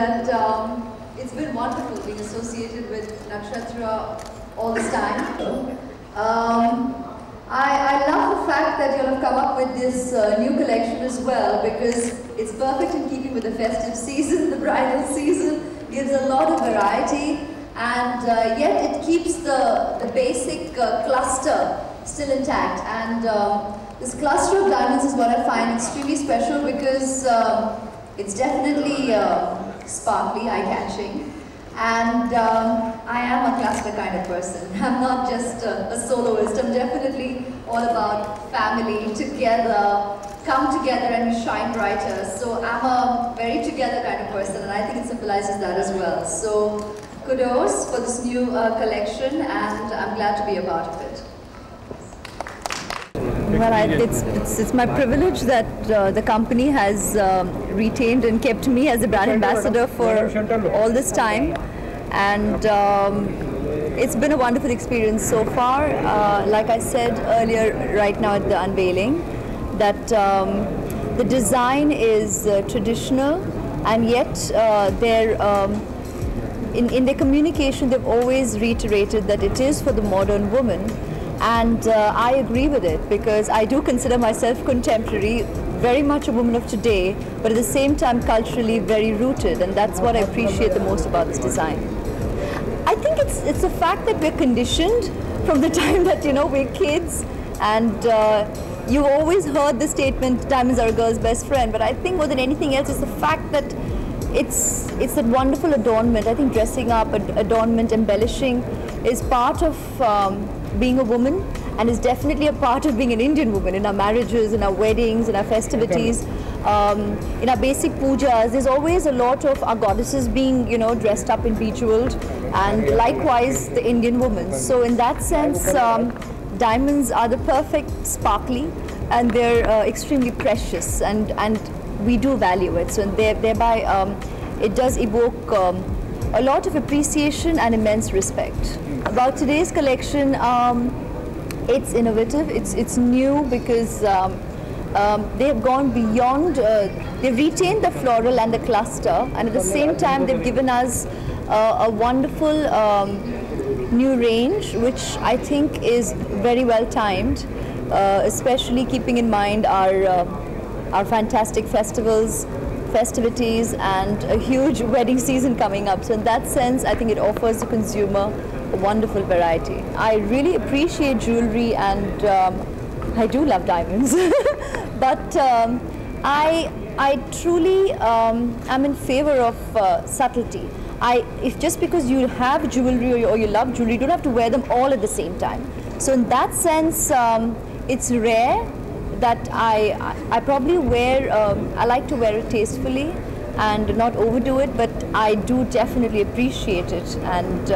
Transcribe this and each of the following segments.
that it's been wonderful being associated with Nakshatra all this time. I love the fact that you have come up with this new collection as well, because it's perfect in keeping with the festive season, the bridal season, gives a lot of variety, and yet it keeps the basic cluster still intact. And this cluster of diamonds is what I find extremely special, because it's definitely sparkly, eye-catching. And I am a cluster kind of person. I'm not just a soloist. I'm definitely all about family, together, come together and we shine brighter. So I'm a very together kind of person, and I think it symbolizes that as well. So kudos for this new collection, and I'm glad to be a part of it. Well, it's my privilege that the company has retained and kept me as a brand ambassador for all this time, and it's been a wonderful experience so far. Like I said earlier, right now at the unveiling, that the design is traditional, and yet in their communication they've always reiterated that it is for the modern woman. And I agree with it, because I do consider myself contemporary, very much a woman of today, but at the same time culturally very rooted, and that's what I appreciate the most about this design. I think it's the fact that we're conditioned from the time that, we're kids, and you've always heard the statement, diamonds are a girl's best friend, but I think more than anything else, it's the fact that it's that wonderful adornment. I think dressing up, adornment, embellishing is part of being a woman, and is definitely a part of being an Indian woman. In our marriages, in our weddings, in our festivities, in our basic pujas, there's always a lot of our goddesses being, dressed up and bejeweled, and likewise the Indian woman. So in that sense, diamonds are the perfect sparkly, and they're extremely precious, and we do value it. So thereby it does evoke a lot of appreciation and immense respect. About today's collection, it's innovative, it's new, because they've gone beyond, they've retained the floral and the cluster, and at the same time they've given us a wonderful new range, which I think is very well timed, especially keeping in mind our fantastic festivities and a huge wedding season coming up. So in that sense, I think it offers the consumer a wonderful variety. I really appreciate jewelry, and I do love diamonds, but I truly am in favor of subtlety. If just because you have jewelry or you love jewelry, you don't have to wear them all at the same time. So in that sense, it's rare that I probably wear, I like to wear it tastefully and not overdo it, but I do definitely appreciate it, and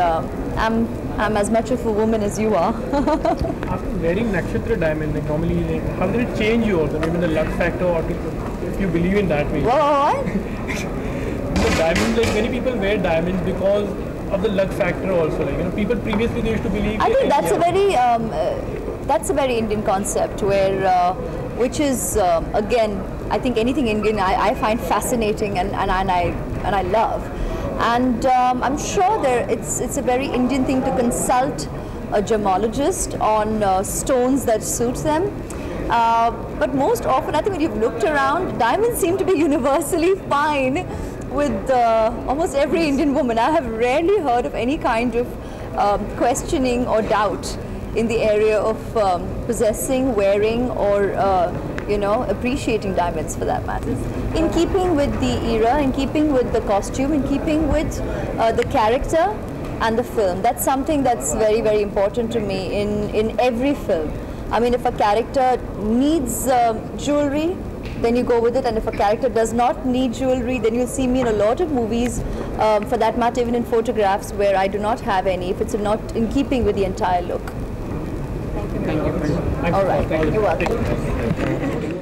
I'm as much of a woman as you are. After wearing Nakshatra diamond, normally, how did it change you also? Maybe the luck factor, or if you believe in that way? What? The diamonds, many people wear diamonds because of the luck factor also. People previously they used to believe. I think that's a very Indian concept, where which is again, I think anything Indian I find fascinating and I love, and I'm sure it's a very Indian thing to consult a gemologist on stones that suits them, but most often I think when you've looked around, diamonds seem to be universally fine with almost every Indian woman. I have rarely heard of any kind of questioning or doubt in the area of possessing, wearing, or appreciating diamonds for that matter. In keeping with the era, in keeping with the costume, in keeping with the character and the film. That's something that's very, very important to me in every film. I mean, if a character needs jewelry, then you go with it, and if a character does not need jewelry, then you'll see me in a lot of movies, for that matter even in photographs where I do not have any, if it's not in keeping with the entire look. Thank you. All right, you're welcome.